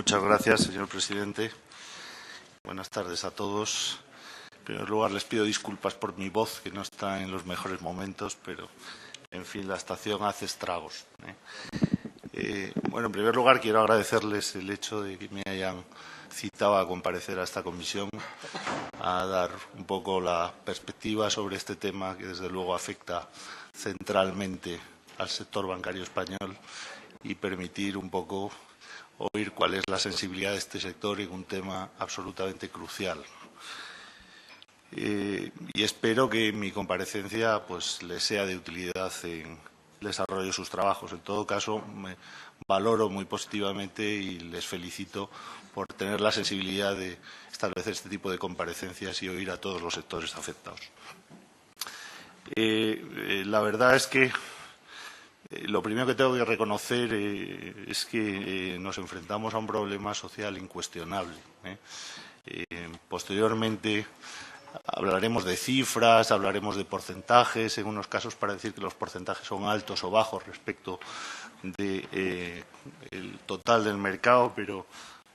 Muchas gracias, señor presidente. Buenas tardes a todos. En primer lugar, les pido disculpas por mi voz, que no está en los mejores momentos, pero, en fin, la estación hace estragos. Bueno, en primer lugar, quiero agradecerles el hecho de que me hayan citado a comparecer a esta comisión, a dar un poco la perspectiva sobre este tema que, desde luego, afecta centralmente al sector bancario español y permitir un poco oír cuál es la sensibilidad de este sector en un tema absolutamente crucial. Y espero que mi comparecencia pues, les sea de utilidad en el desarrollo de sus trabajos. En todo caso, me valoro muy positivamente y les felicito por tener la sensibilidad de establecer este tipo de comparecencias y oír a todos los sectores afectados. La verdad es que lo primero que tengo que reconocer es que nos enfrentamos a un problema social incuestionable. Posteriormente hablaremos de cifras, hablaremos de porcentajes, en unos casos para decir que los porcentajes son altos o bajos respecto del total del mercado, pero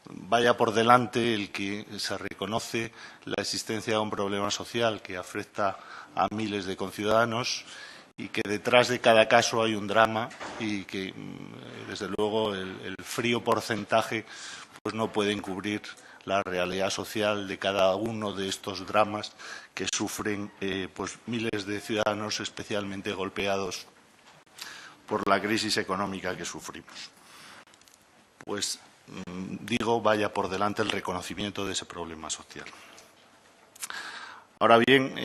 vaya por delante el que se reconoce la existencia de un problema social que afecta a miles de conciudadanos y que detrás de cada caso hay un drama y que, desde luego, el frío porcentaje pues no puede encubrir la realidad social de cada uno de estos dramas que sufren pues miles de ciudadanos especialmente golpeados por la crisis económica que sufrimos. Pues digo, vaya por delante el reconocimiento de ese problema social. Ahora bien,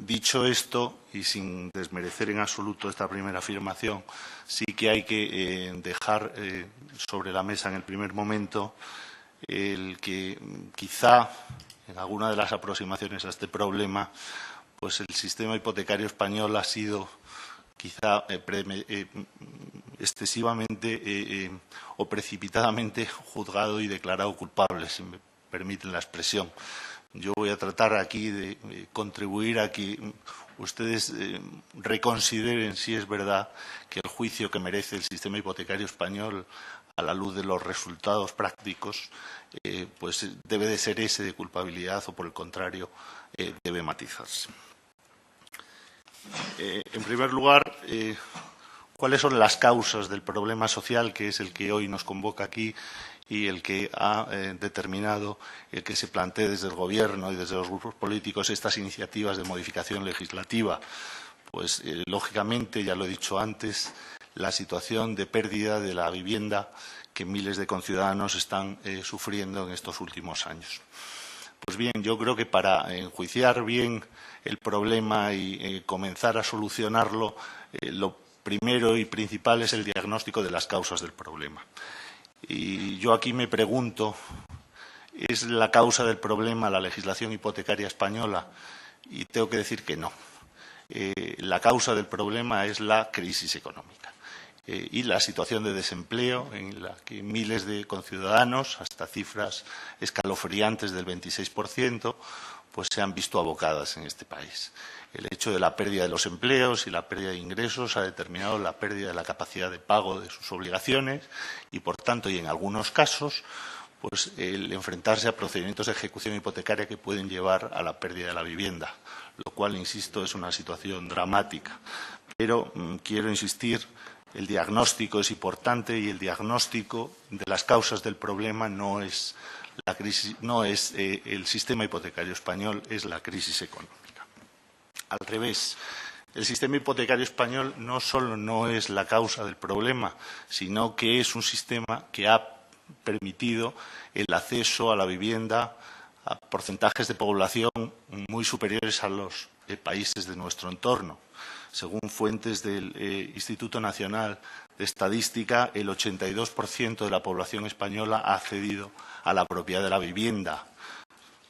dicho esto, y sin desmerecer en absoluto esta primera afirmación, sí que hay que dejar sobre la mesa en el primer momento el que quizá en alguna de las aproximaciones a este problema, pues el sistema hipotecario español ha sido quizá excesivamente o precipitadamente juzgado y declarado culpable, si me permiten la expresión. Yo voy a tratar aquí de contribuir a que ustedes reconsideren si es verdad que el juicio que merece el sistema hipotecario español a la luz de los resultados prácticos pues debe de ser ese de culpabilidad o, por el contrario, debe matizarse. En primer lugar, ¿cuáles son las causas del problema social que es el que hoy nos convoca aquí y el que ha determinado el que se plantee desde el Gobierno y desde los grupos políticos estas iniciativas de modificación legislativa? Pues, lógicamente, ya lo he dicho antes, la situación de pérdida de la vivienda que miles de conciudadanos están sufriendo en estos últimos años. Pues bien, yo creo que para enjuiciar bien el problema y comenzar a solucionarlo, lo primero y principal es el diagnóstico de las causas del problema. Y yo aquí me pregunto, ¿es la causa del problema la legislación hipotecaria española? Y tengo que decir que no. La causa del problema es la crisis económica y la situación de desempleo en la que miles de conciudadanos, hasta cifras escalofriantes del 26%, pues se han visto abocadas en este país. El hecho de la pérdida de los empleos y la pérdida de ingresos ha determinado la pérdida de la capacidad de pago de sus obligaciones y, por tanto, y en algunos casos, pues el enfrentarse a procedimientos de ejecución hipotecaria que pueden llevar a la pérdida de la vivienda, lo cual, insisto, es una situación dramática. Pero quiero insistir, el diagnóstico es importante y el diagnóstico de las causas del problema no es la crisis, no es el sistema hipotecario español, es la crisis económica. Al revés, el sistema hipotecario español no solo no es la causa del problema, sino que es un sistema que ha permitido el acceso a la vivienda a porcentajes de población muy superiores a los países de nuestro entorno. Según fuentes del Instituto Nacional de Estadística, el 82% de la población española ha accedido a la propiedad de la vivienda.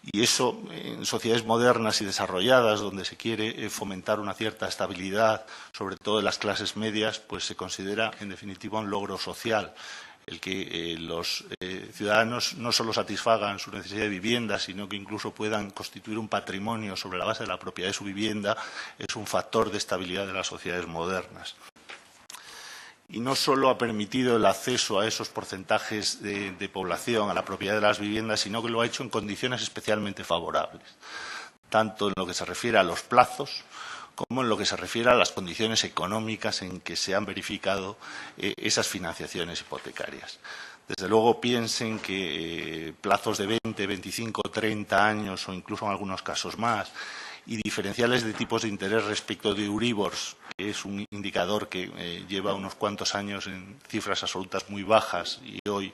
Y eso, en sociedades modernas y desarrolladas, donde se quiere fomentar una cierta estabilidad, sobre todo en las clases medias, pues se considera, en definitiva, un logro social. El que los ciudadanos no solo satisfagan su necesidad de vivienda, sino que incluso puedan constituir un patrimonio sobre la base de la propiedad de su vivienda, es un factor de estabilidad de las sociedades modernas. y no solo ha permitido el acceso a esos porcentajes de población, a la propiedad de las viviendas, sino que lo ha hecho en condiciones especialmente favorables, tanto en lo que se refiere a los plazos como en lo que se refiere a las condiciones económicas en que se han verificado esas financiaciones hipotecarias. Desde luego, piensen que plazos de 20, 25, 30 años o incluso en algunos casos más y diferenciales de tipos de interés respecto de Euribors, que es un indicador que lleva unos cuantos años en cifras absolutas muy bajas y hoy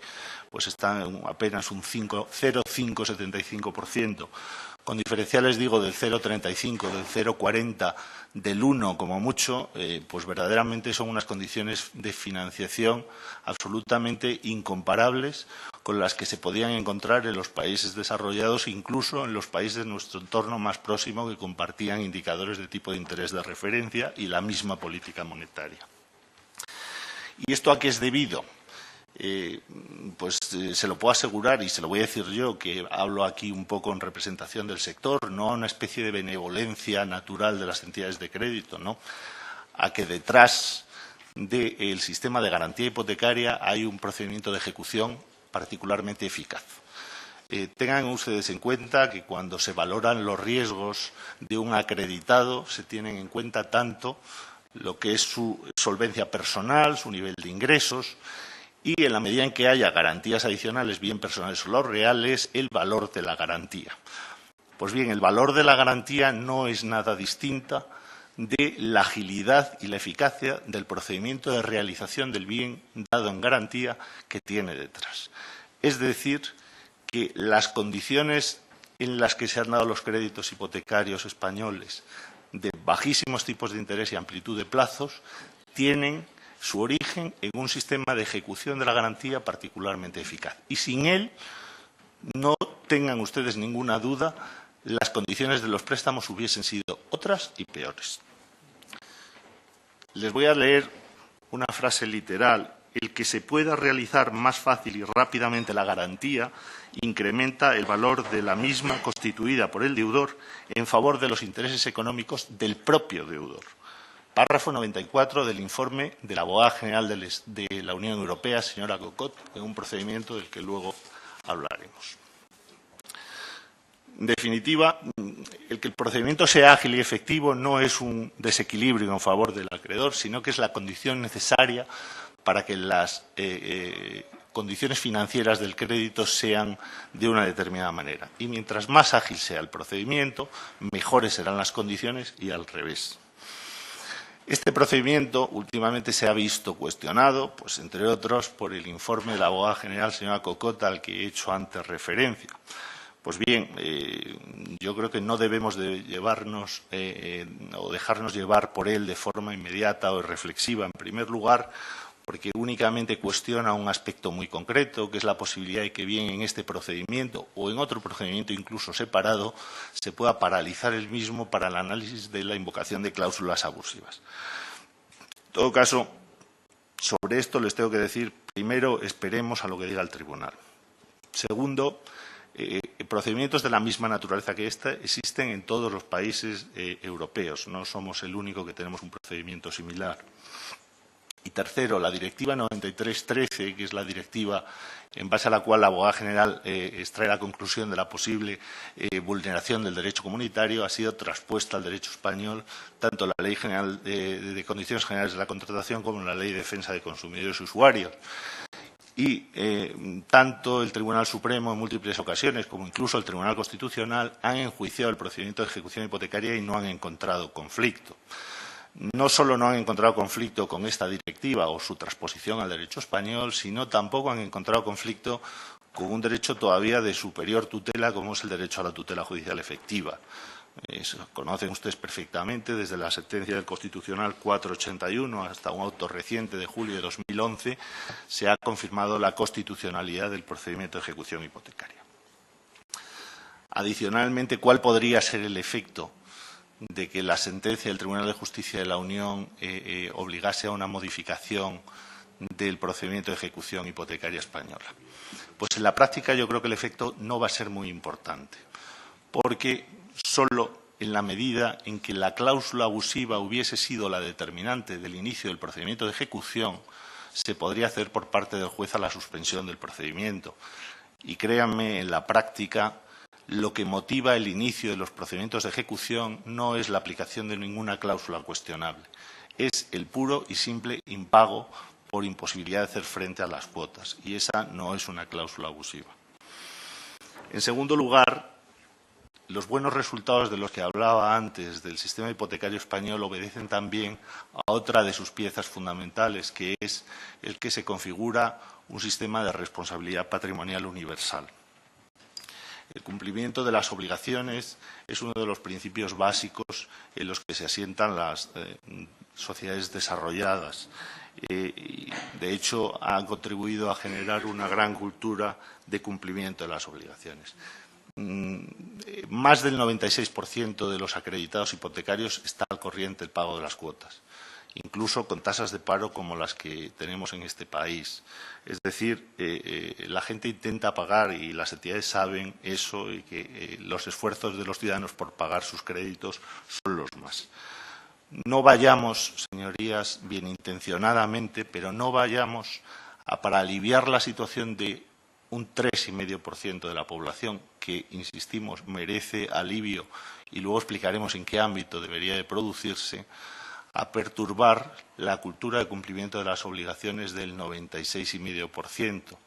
pues está en apenas un 0,575%, con diferenciales, digo, del 0,35, del 0,40, del 1 como mucho, pues verdaderamente son unas condiciones de financiación absolutamente incomparables con las que se podían encontrar en los países desarrollados, incluso en los países de nuestro entorno más próximo que compartían indicadores de tipo de interés de referencia y la misma política monetaria. ¿Y esto a qué es debido? Se lo puedo asegurar y se lo voy a decir yo, que hablo aquí un poco en representación del sector, no a una especie de benevolencia natural de las entidades de crédito, ¿no? A que detrás del sistema de garantía hipotecaria hay un procedimiento de ejecución particularmente eficaz. Tengan ustedes en cuenta que cuando se valoran los riesgos de un acreditado se tienen en cuenta tanto lo que es su solvencia personal, su nivel de ingresos, y en la medida en que haya garantías adicionales, bien personales o los reales, el valor de la garantía. Pues bien, el valor de la garantía no es nada distinta de la agilidad y la eficacia del procedimiento de realización del bien dado en garantía que tiene detrás. Es decir, que las condiciones en las que se han dado los créditos hipotecarios españoles de bajísimos tipos de interés y amplitud de plazos tienen su origen en un sistema de ejecución de la garantía particularmente eficaz. Y sin él, no tengan ustedes ninguna duda, las condiciones de los préstamos hubiesen sido otras y peores. Les voy a leer una frase literal. El que se pueda realizar más fácil y rápidamente la garantía incrementa el valor de la misma constituida por el deudor en favor de los intereses económicos del propio deudor. Párrafo 94 del informe de la abogada general de la Unión Europea, señora Cocotte, en un procedimiento del que luego hablaremos. En definitiva, el que el procedimiento sea ágil y efectivo no es un desequilibrio en favor del acreedor, sino que es la condición necesaria para que las condiciones financieras del crédito sean de una determinada manera. Y mientras más ágil sea el procedimiento, mejores serán las condiciones y al revés. Este procedimiento últimamente se ha visto cuestionado, pues entre otros, por el informe de la abogada general, señora Cocotte, al que he hecho antes referencia. Pues bien, yo creo que no debemos de llevarnos o dejarnos llevar por él de forma inmediata o reflexiva, en primer lugar, porque únicamente cuestiona un aspecto muy concreto, que es la posibilidad de que bien en este procedimiento o en otro procedimiento incluso separado se pueda paralizar el mismo para el análisis de la invocación de cláusulas abusivas. En todo caso, sobre esto les tengo que decir, primero, esperemos a lo que diga el tribunal. Segundo, procedimientos de la misma naturaleza que esta existen en todos los países europeos. No somos el único que tenemos un procedimiento similar. Y tercero, la Directiva 93/13, que es la directiva en base a la cual la abogada general extrae la conclusión de la posible vulneración del derecho comunitario, ha sido traspuesta al derecho español, tanto la Ley General de Condiciones Generales de la Contratación como la Ley de Defensa de Consumidores y Usuarios. Y tanto el Tribunal Supremo en múltiples ocasiones como incluso el Tribunal Constitucional han enjuiciado el procedimiento de ejecución hipotecaria y no han encontrado conflicto. No solo no han encontrado conflicto con esta directiva o su transposición al derecho español, sino tampoco han encontrado conflicto con un derecho todavía de superior tutela, como es el derecho a la tutela judicial efectiva. Eso conocen ustedes perfectamente, desde la sentencia del Constitucional 481 hasta un auto reciente de julio de 2011, se ha confirmado la constitucionalidad del procedimiento de ejecución hipotecaria. Adicionalmente, ¿cuál podría ser el efecto de que la sentencia del Tribunal de Justicia de la Unión obligase a una modificación del procedimiento de ejecución hipotecaria española? Pues en la práctica yo creo que el efecto no va a ser muy importante, porque solo en la medida en que la cláusula abusiva hubiese sido la determinante del inicio del procedimiento de ejecución, se podría hacer por parte del juez a la suspensión del procedimiento. Y créanme, en la práctica, lo que motiva el inicio de los procedimientos de ejecución no es la aplicación de ninguna cláusula cuestionable, es el puro y simple impago por imposibilidad de hacer frente a las cuotas, y esa no es una cláusula abusiva. En segundo lugar, los buenos resultados de los que hablaba antes del sistema hipotecario español obedecen también a otra de sus piezas fundamentales, que es el que se configura un sistema de responsabilidad patrimonial universal. El cumplimiento de las obligaciones es uno de los principios básicos en los que se asientan las sociedades desarrolladas. De hecho, han contribuido a generar una gran cultura de cumplimiento de las obligaciones. Más del 96% de los acreditados hipotecarios está al corriente del pago de las cuotas, incluso con tasas de paro como las que tenemos en este país. Es decir, la gente intenta pagar y las entidades saben eso y que los esfuerzos de los ciudadanos por pagar sus créditos son los más. No vayamos, señorías, bien intencionadamente, pero no vayamos para aliviar la situación de un 3,5% de la población que, insistimos, merece alivio y luego explicaremos en qué ámbito debería de producirse, a perturbar la cultura de cumplimiento de las obligaciones del 96,5%.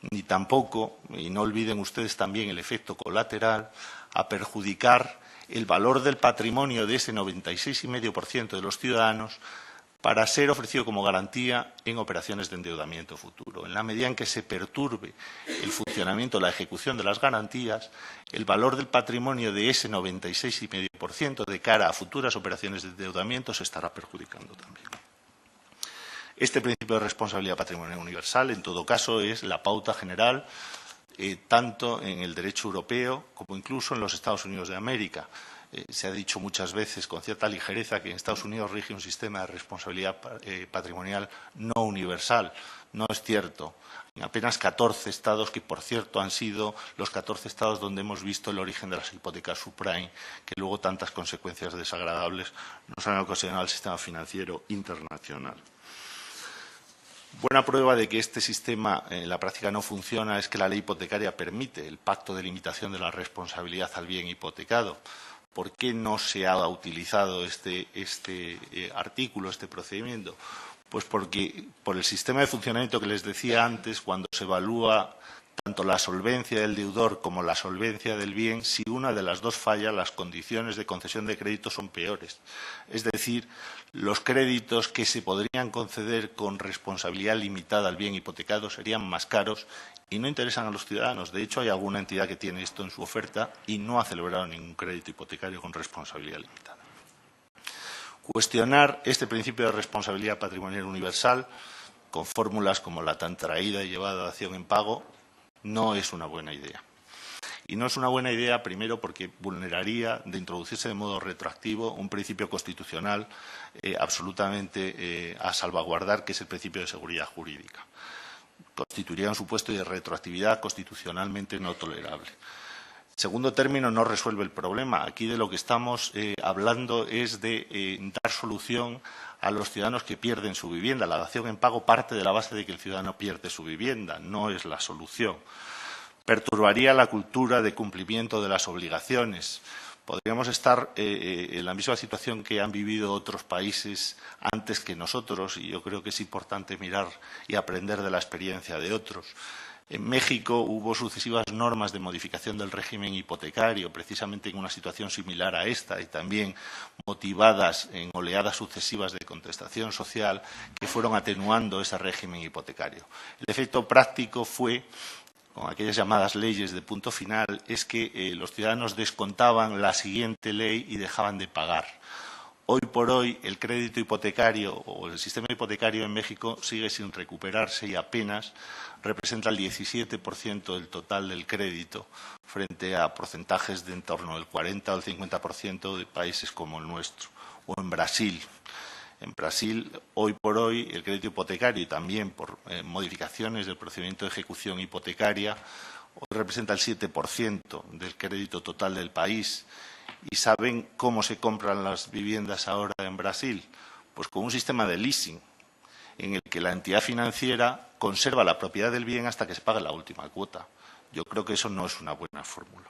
Ni tampoco, y no olviden ustedes también el efecto colateral, a perjudicar el valor del patrimonio de ese 96,5% de los ciudadanos para ser ofrecido como garantía en operaciones de endeudamiento futuro. En la medida en que se perturbe el funcionamiento, la ejecución de las garantías, el valor del patrimonio de ese 96,5% de cara a futuras operaciones de endeudamiento se estará perjudicando también. Este principio de responsabilidad patrimonial universal, en todo caso, es la pauta general tanto en el derecho europeo como incluso en los Estados Unidos de América. Se ha dicho muchas veces con cierta ligereza que en Estados Unidos rige un sistema de responsabilidad patrimonial no universal. No es cierto. En apenas 14 estados, que por cierto han sido los 14 estados donde hemos visto el origen de las hipotecas subprime, que luego tantas consecuencias desagradables nos han ocasionado al sistema financiero internacional. Buena prueba de que este sistema en la práctica no funciona es que la ley hipotecaria permite el pacto de limitación de la responsabilidad al bien hipotecado. ¿Por qué no se ha utilizado este artículo, este procedimiento? Pues porque por el sistema de funcionamiento que les decía antes, cuando se evalúa tanto la solvencia del deudor como la solvencia del bien, si una de las dos falla, las condiciones de concesión de crédito son peores. Es decir, los créditos que se podrían conceder con responsabilidad limitada al bien hipotecado serían más caros y no interesan a los ciudadanos. De hecho, hay alguna entidad que tiene esto en su oferta y no ha celebrado ningún crédito hipotecario con responsabilidad limitada. Cuestionar este principio de responsabilidad patrimonial universal con fórmulas como la tan traída y llevada dación en pago no es una buena idea. Y no es una buena idea, primero, porque vulneraría, de introducirse de modo retroactivo, un principio constitucional absolutamente a salvaguardar, que es el principio de seguridad jurídica. Constituiría un supuesto de retroactividad constitucionalmente no tolerable. Segundo término, no resuelve el problema. Aquí de lo que estamos hablando es de dar solución a los ciudadanos que pierden su vivienda. La dación en pago parte de la base de que el ciudadano pierde su vivienda, no es la solución. Perturbaría la cultura de cumplimiento de las obligaciones. Podríamos estar en la misma situación que han vivido otros países antes que nosotros, y yo creo que es importante mirar y aprender de la experiencia de otros. En México hubo sucesivas normas de modificación del régimen hipotecario, precisamente en una situación similar a esta y también motivadas en oleadas sucesivas de contestación social que fueron atenuando ese régimen hipotecario. El efecto práctico fue, con aquellas llamadas leyes de punto final, es que los ciudadanos descontaban la siguiente ley y dejaban de pagar. Hoy por hoy el crédito hipotecario o el sistema hipotecario en México sigue sin recuperarse y apenas representa el 17% del total del crédito frente a porcentajes de en torno al 40 o el 50% de países como el nuestro. O en Brasil. En Brasil, hoy por hoy, el crédito hipotecario y también por modificaciones del procedimiento de ejecución hipotecaria hoy representa el 7% del crédito total del país. ¿Y saben cómo se compran las viviendas ahora en Brasil? Pues con un sistema de leasing, en el que la entidad financiera conserva la propiedad del bien hasta que se pague la última cuota. Yo creo que eso no es una buena fórmula.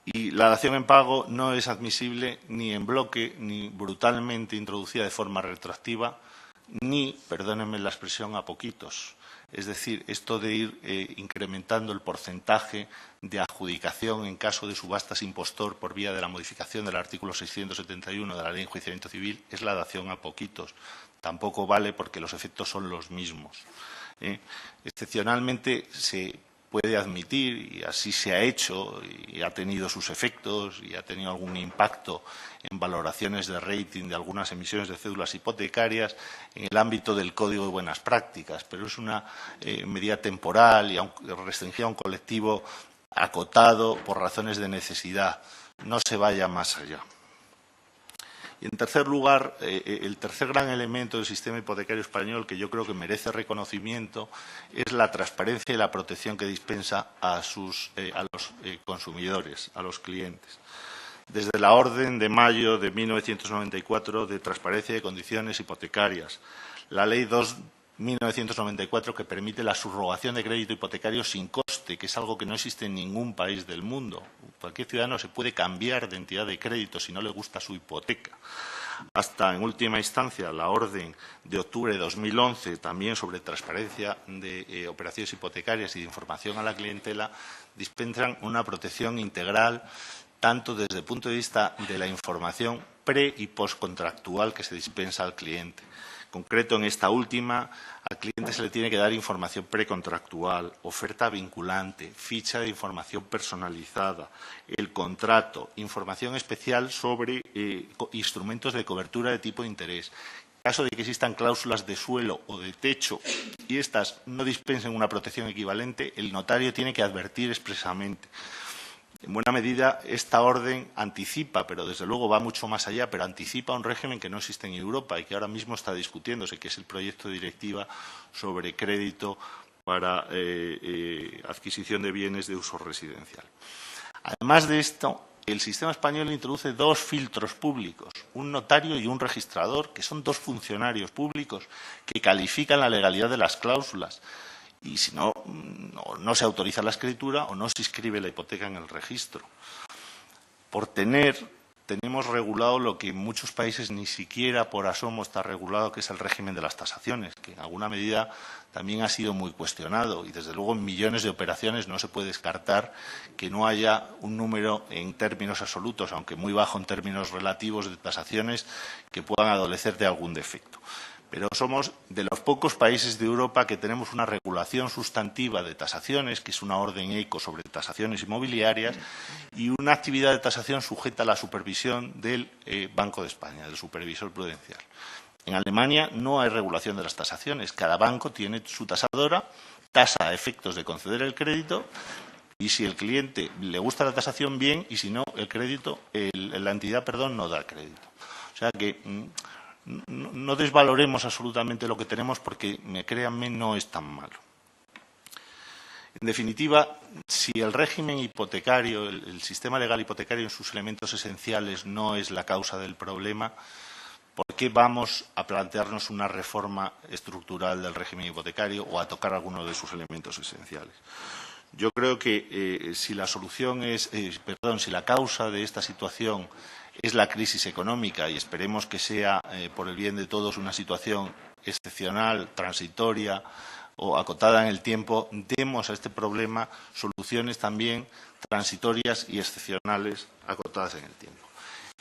Y la dación en pago no es admisible ni en bloque, ni brutalmente introducida de forma retroactiva, ni, perdónenme la expresión, a poquitos. Es decir, esto de ir incrementando el porcentaje de adjudicación en caso de subasta sin postor por vía de la modificación del artículo 671 de la Ley de Enjuiciamiento Civil es la dación a poquitos. Tampoco vale porque los efectos son los mismos. Excepcionalmente se puede admitir, y así se ha hecho, y ha tenido sus efectos, y ha tenido algún impacto en valoraciones de rating de algunas emisiones de cédulas hipotecarias en el ámbito del Código de Buenas Prácticas, pero es una medida temporal y restringida a un colectivo acotado por razones de necesidad. No se vaya más allá. Y, en tercer lugar, el tercer gran elemento del sistema hipotecario español que yo creo que merece reconocimiento es la transparencia y la protección que dispensa a los consumidores, a los clientes. Desde la Orden de mayo de 1994 de transparencia de condiciones hipotecarias, la Ley 2/1994 que permite la subrogación de crédito hipotecario sin coste, que es algo que no existe en ningún país del mundo. Cualquier ciudadano se puede cambiar de entidad de crédito si no le gusta su hipoteca. Hasta, en última instancia, la Orden de octubre de 2011, también sobre transparencia de operaciones hipotecarias y de información a la clientela, dispensan una protección integral tanto desde el punto de vista de la información pre- y postcontractual que se dispensa al cliente. En concreto, en esta última, al cliente se le tiene que dar información precontractual, oferta vinculante, ficha de información personalizada, el contrato, información especial sobre instrumentos de cobertura de tipo de interés. En caso de que existan cláusulas de suelo o de techo y estas no dispensen una protección equivalente, el notario tiene que advertir expresamente. En buena medida, esta orden anticipa, pero desde luego va mucho más allá, pero anticipa un régimen que no existe en Europa y que ahora mismo está discutiéndose, que es el proyecto de directiva sobre crédito para adquisición de bienes de uso residencial. Además de esto, el sistema español introduce dos filtros públicos, un notario y un registrador, que son dos funcionarios públicos que califican la legalidad de las cláusulas. Y si no se autoriza la escritura o no se inscribe la hipoteca en el registro. Tenemos regulado lo que en muchos países ni siquiera por asomo está regulado, que es el régimen de las tasaciones, que en alguna medida también ha sido muy cuestionado y, desde luego, en millones de operaciones no se puede descartar que no haya un número en términos absolutos, aunque muy bajo en términos relativos, de tasaciones que puedan adolecer de algún defecto. Pero somos de los pocos países de Europa que tenemos una regulación sustantiva de tasaciones, que es una orden EICO sobre tasaciones inmobiliarias, y una actividad de tasación sujeta a la supervisión del Banco de España, del supervisor prudencial. En Alemania no hay regulación de las tasaciones. Cada banco tiene su tasadora, tasa a efectos de conceder el crédito, y si el cliente le gusta la tasación, bien, y si no, la entidad no da crédito. O sea que no desvaloremos absolutamente lo que tenemos porque, créanme, no es tan malo. En definitiva, si el régimen hipotecario, el sistema legal hipotecario en sus elementos esenciales no es la causa del problema, ¿por qué vamos a plantearnos una reforma estructural del régimen hipotecario o a tocar alguno de sus elementos esenciales? Yo creo que si la causa de esta situación es la crisis económica, y esperemos que sea, por el bien de todos, una situación excepcional, transitoria o acotada en el tiempo, demos a este problema soluciones también transitorias y excepcionales acotadas en el tiempo.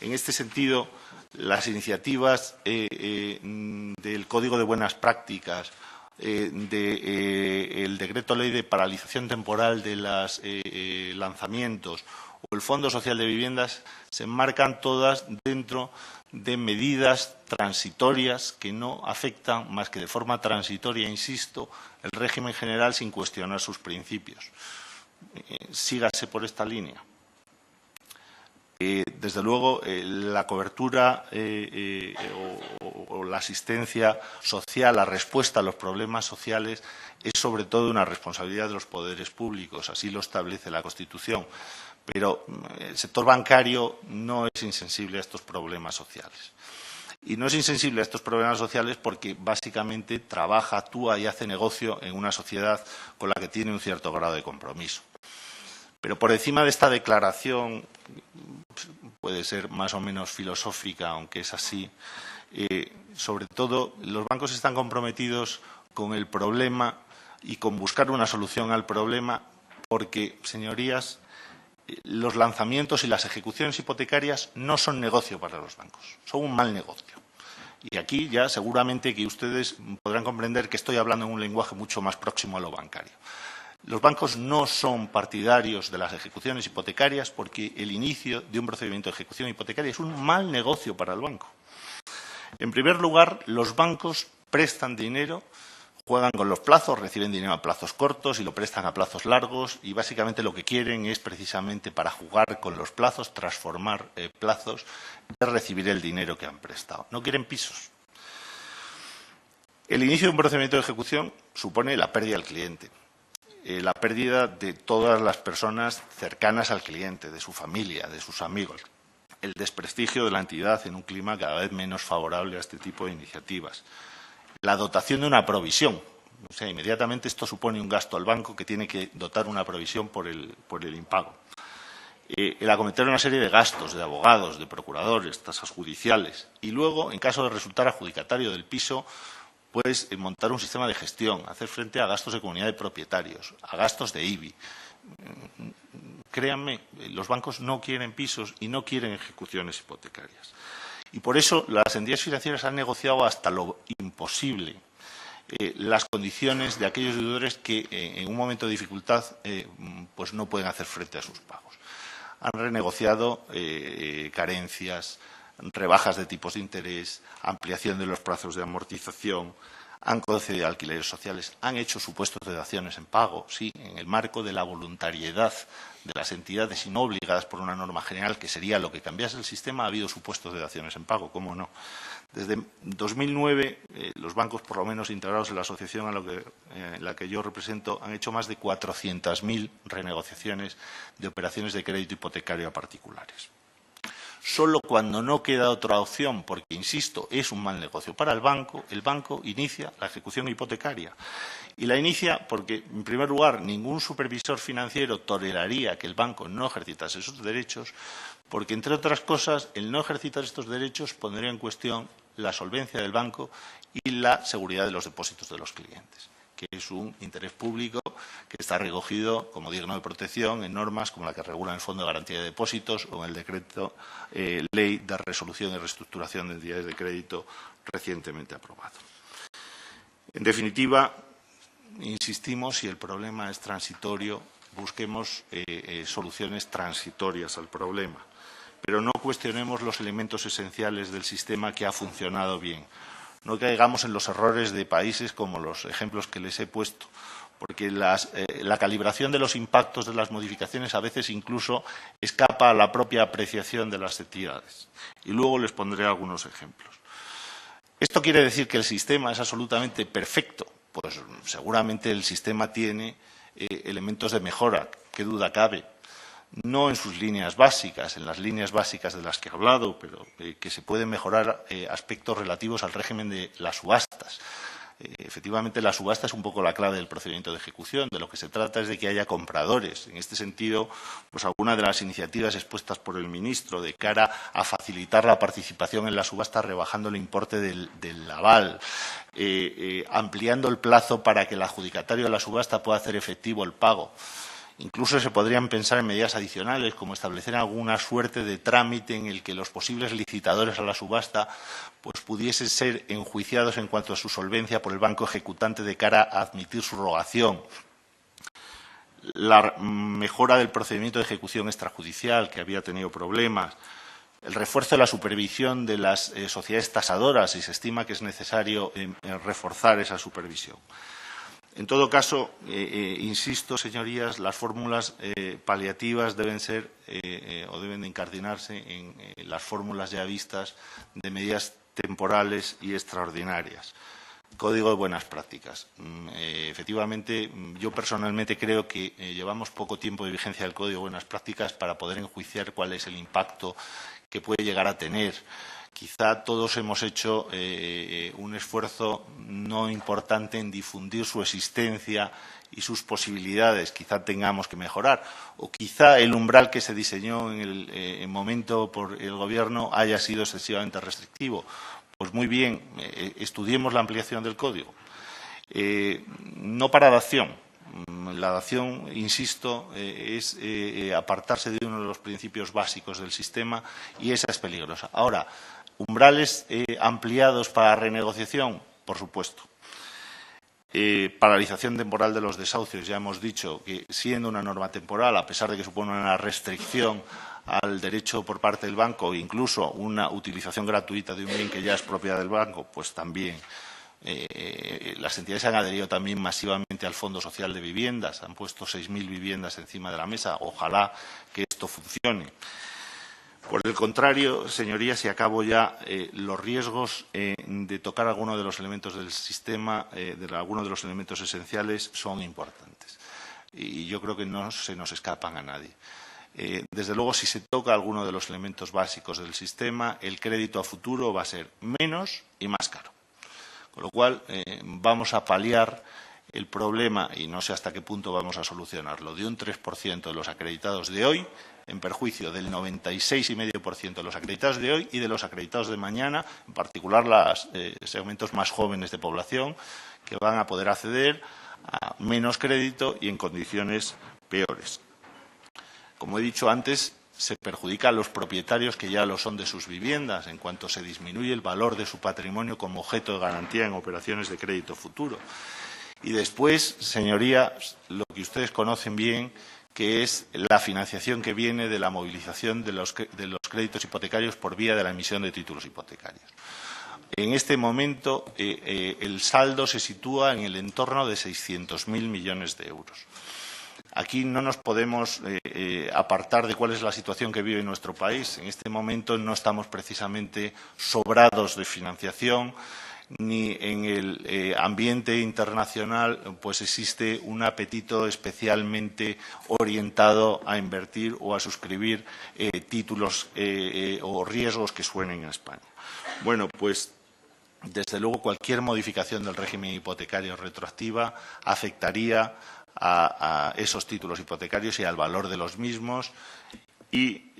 En este sentido, las iniciativas del Código de Buenas Prácticas, del Decreto Ley de Paralización Temporal de los lanzamientos o el Fondo Social de Viviendas se enmarcan todas dentro de medidas transitorias que no afectan más que de forma transitoria, insisto, el régimen general sin cuestionar sus principios. Sígase por esta línea. Desde luego, la cobertura o la asistencia social, la respuesta a los problemas sociales es sobre todo una responsabilidad de los poderes públicos, así lo establece la Constitución. Pero el sector bancario no es insensible a estos problemas sociales. Y no es insensible a estos problemas sociales porque básicamente trabaja, actúa y hace negocio en una sociedad con la que tiene un cierto grado de compromiso. Pero por encima de esta declaración, puede ser más o menos filosófica, aunque es así, sobre todo los bancos están comprometidos con el problema y con buscar una solución al problema porque, señorías, los lanzamientos y las ejecuciones hipotecarias no son negocio para los bancos, son un mal negocio. Y aquí ya seguramente que ustedes podrán comprender que estoy hablando en un lenguaje mucho más próximo a lo bancario. Los bancos no son partidarios de las ejecuciones hipotecarias porque el inicio de un procedimiento de ejecución hipotecaria es un mal negocio para el banco. En primer lugar, los bancos prestan dinero, juegan con los plazos, reciben dinero a plazos cortos y lo prestan a plazos largos y básicamente lo que quieren es precisamente para jugar con los plazos, transformar plazos de recibir el dinero que han prestado. No quieren pisos. El inicio de un procedimiento de ejecución supone la pérdida del cliente, la pérdida de todas las personas cercanas al cliente, de su familia, de sus amigos, el desprestigio de la entidad en un clima cada vez menos favorable a este tipo de iniciativas. La dotación de una provisión. O sea, inmediatamente esto supone un gasto al banco que tiene que dotar una provisión por el impago. El acometer una serie de gastos de abogados, de procuradores, tasas judiciales y luego, en caso de resultar adjudicatario del piso, pues montar un sistema de gestión, hacer frente a gastos de comunidad de propietarios, a gastos de IBI. Créanme, los bancos no quieren pisos y no quieren ejecuciones hipotecarias. Y por eso las entidades financieras han negociado hasta lo imposible las condiciones de aquellos deudores que en un momento de dificultad pues no pueden hacer frente a sus pagos. Han renegociado carencias, rebajas de tipos de interés, ampliación de los plazos de amortización, han concedido alquileres sociales, han hecho supuestos de daciones en pago, sí, en el marco de la voluntariedad de las entidades y no obligadas por una norma general, que sería lo que cambiase el sistema, ha habido supuestos de daciones en pago, ¿cómo no? Desde 2009, los bancos, por lo menos integrados en la asociación en la que yo represento, han hecho más de 400.000 renegociaciones de operaciones de crédito hipotecario a particulares. Solo cuando no queda otra opción, porque, insisto, es un mal negocio para el banco inicia la ejecución hipotecaria. Y la inicia porque, en primer lugar, ningún supervisor financiero toleraría que el banco no ejercitase esos derechos, porque, entre otras cosas, el no ejercitar estos derechos pondría en cuestión la solvencia del banco y la seguridad de los depósitos de los clientes, que es un interés público que está recogido como digno de protección en normas como la que regula el Fondo de Garantía de Depósitos o en el Decreto Ley de Resolución y Reestructuración de Entidades de Crédito recientemente aprobado. En definitiva, insistimos, si el problema es transitorio, busquemos soluciones transitorias al problema, pero no cuestionemos los elementos esenciales del sistema que ha funcionado bien. No caigamos en los errores de países como los ejemplos que les he puesto, porque la calibración de los impactos de las modificaciones a veces incluso escapa a la propia apreciación de las entidades. Y luego les pondré algunos ejemplos. ¿Esto quiere decir que el sistema es absolutamente perfecto? Pues seguramente el sistema tiene elementos de mejora, qué duda cabe. No en sus líneas básicas, en las líneas básicas de las que he hablado, pero que se pueden mejorar aspectos relativos al régimen de las subastas. Efectivamente, la subasta es un poco la clave del procedimiento de ejecución. De lo que se trata es de que haya compradores. En este sentido, pues algunas de las iniciativas expuestas por el ministro de cara a facilitar la participación en la subasta rebajando el importe del aval, ampliando el plazo para que el adjudicatario de la subasta pueda hacer efectivo el pago. Incluso se podrían pensar en medidas adicionales, como establecer alguna suerte de trámite en el que los posibles licitadores a la subasta pues pudiesen ser enjuiciados en cuanto a su solvencia por el banco ejecutante de cara a admitir su rogación. La mejora del procedimiento de ejecución extrajudicial, que había tenido problemas. El refuerzo de la supervisión de las sociedades tasadoras, y se estima que es necesario reforzar esa supervisión. En todo caso, insisto, señorías, las fórmulas paliativas deben ser o deben de incardinarse en las fórmulas ya vistas de medidas temporales y extraordinarias. Código de buenas prácticas. Efectivamente, yo personalmente creo que llevamos poco tiempo de vigencia del Código de buenas prácticas para poder enjuiciar cuál es el impacto que puede llegar a tener. quizá todos hemos hecho un esfuerzo no importante en difundir su existencia y sus posibilidades. Quizá tengamos que mejorar, o quizá el umbral que se diseñó en el momento por el Gobierno haya sido excesivamente restrictivo. Pues muy bien, estudiemos la ampliación del código. No para dación. La dación, insisto, es apartarse de uno de los principios básicos del sistema y esa es peligrosa. Ahora, ¿umbrales ampliados para renegociación? Por supuesto. Paralización temporal de los desahucios. Ya hemos dicho que, siendo una norma temporal, a pesar de que supone una restricción al derecho por parte del banco, incluso una utilización gratuita de un bien que ya es propiedad del banco, pues también las entidades han adherido también masivamente al Fondo Social de Viviendas, han puesto 6.000 viviendas encima de la mesa. Ojalá que esto funcione. Por el contrario, señorías, y acabo ya, los riesgos de tocar alguno de los elementos del sistema, algunos de los elementos esenciales, son importantes. Y yo creo que no se nos escapan a nadie. Desde luego, si se toca alguno de los elementos básicos del sistema, el crédito a futuro va a ser menos y más caro. Con lo cual, vamos a paliar el problema, y no sé hasta qué punto vamos a solucionarlo, de un 3% de los acreditados de hoy, en perjuicio del 96,5% de los acreditados de hoy y de los acreditados de mañana, en particular los segmentos más jóvenes de población, que van a poder acceder a menos crédito y en condiciones peores. Como he dicho antes, se perjudica a los propietarios que ya lo son de sus viviendas, en cuanto se disminuye el valor de su patrimonio como objeto de garantía en operaciones de crédito futuro. Y después, señorías, lo que ustedes conocen bien, que es la financiación que viene de la movilización de los créditos hipotecarios por vía de la emisión de títulos hipotecarios. En este momento, el saldo se sitúa en el entorno de 600.000 millones de euros. Aquí no nos podemos apartar de cuál es la situación que vive nuestro país. En este momento no estamos precisamente sobrados de financiación, ni en el ambiente internacional pues existe un apetito especialmente orientado a invertir o a suscribir títulos o riesgos que suenen en España. Bueno, pues desde luego cualquier modificación del régimen hipotecario retroactiva afectaría a esos títulos hipotecarios y al valor de los mismos y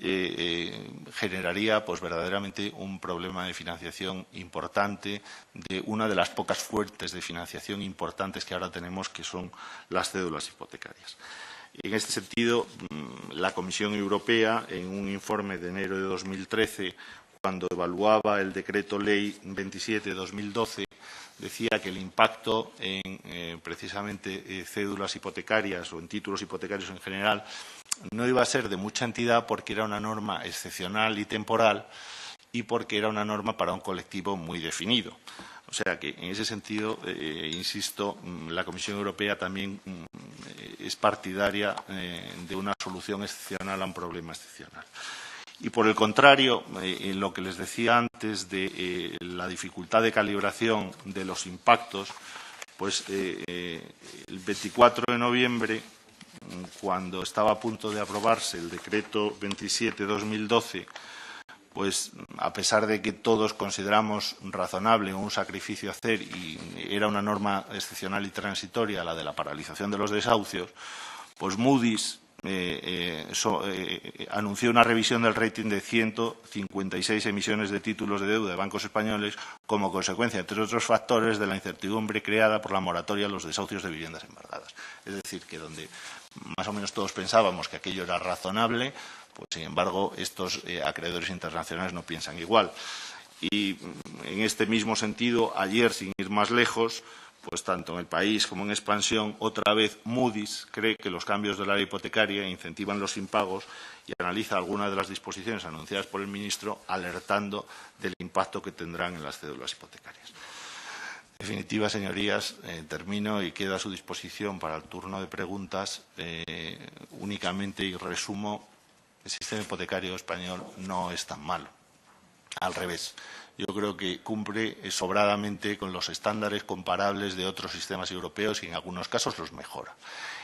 generaría pues verdaderamente un problema de financiación importante, de una de las pocas fuentes de financiación importantes que ahora tenemos, que son las cédulas hipotecarias. En este sentido, la Comisión Europea, en un informe de enero de 2013, cuando evaluaba el Decreto Ley 27/2012, decía que el impacto en precisamente cédulas hipotecarias o en títulos hipotecarios en general no iba a ser de mucha entidad, porque era una norma excepcional y temporal y porque era una norma para un colectivo muy definido. O sea que, en ese sentido, insisto, la Comisión Europea también es partidaria de una solución excepcional a un problema excepcional. Y, por el contrario, en lo que les decía antes de la dificultad de calibración de los impactos, pues el 24 de noviembre, cuando estaba a punto de aprobarse el Decreto 27/2012, pues a pesar de que todos consideramos razonable un sacrificio hacer y era una norma excepcional y transitoria, la de la paralización de los desahucios, pues Moody's anunció una revisión del rating de 156 emisiones de títulos de deuda de bancos españoles como consecuencia, entre otros factores, de la incertidumbre creada por la moratoria a los desahucios de viviendas embargadas. Es decir, que donde más o menos todos pensábamos que aquello era razonable, pues sin embargo estos acreedores internacionales no piensan igual. Y en este mismo sentido, ayer, sin ir más lejos, pues tanto en el país como en expansión, otra vez Moody's cree que los cambios de la ley hipotecaria incentivan los impagos y analiza algunas de las disposiciones anunciadas por el ministro, alertando del impacto que tendrán en las cédulas hipotecarias. En definitiva, señorías, termino y quedo a su disposición para el turno de preguntas. Únicamente, y resumo, el sistema hipotecario español no es tan malo. Al revés. Yo creo que cumple sobradamente con los estándares comparables de otros sistemas europeos y en algunos casos los mejora.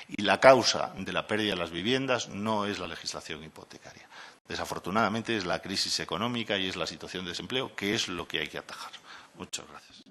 Y la causa de la pérdida de las viviendas no es la legislación hipotecaria. Desafortunadamente es la crisis económica y es la situación de desempleo, que es lo que hay que atajar. Muchas gracias.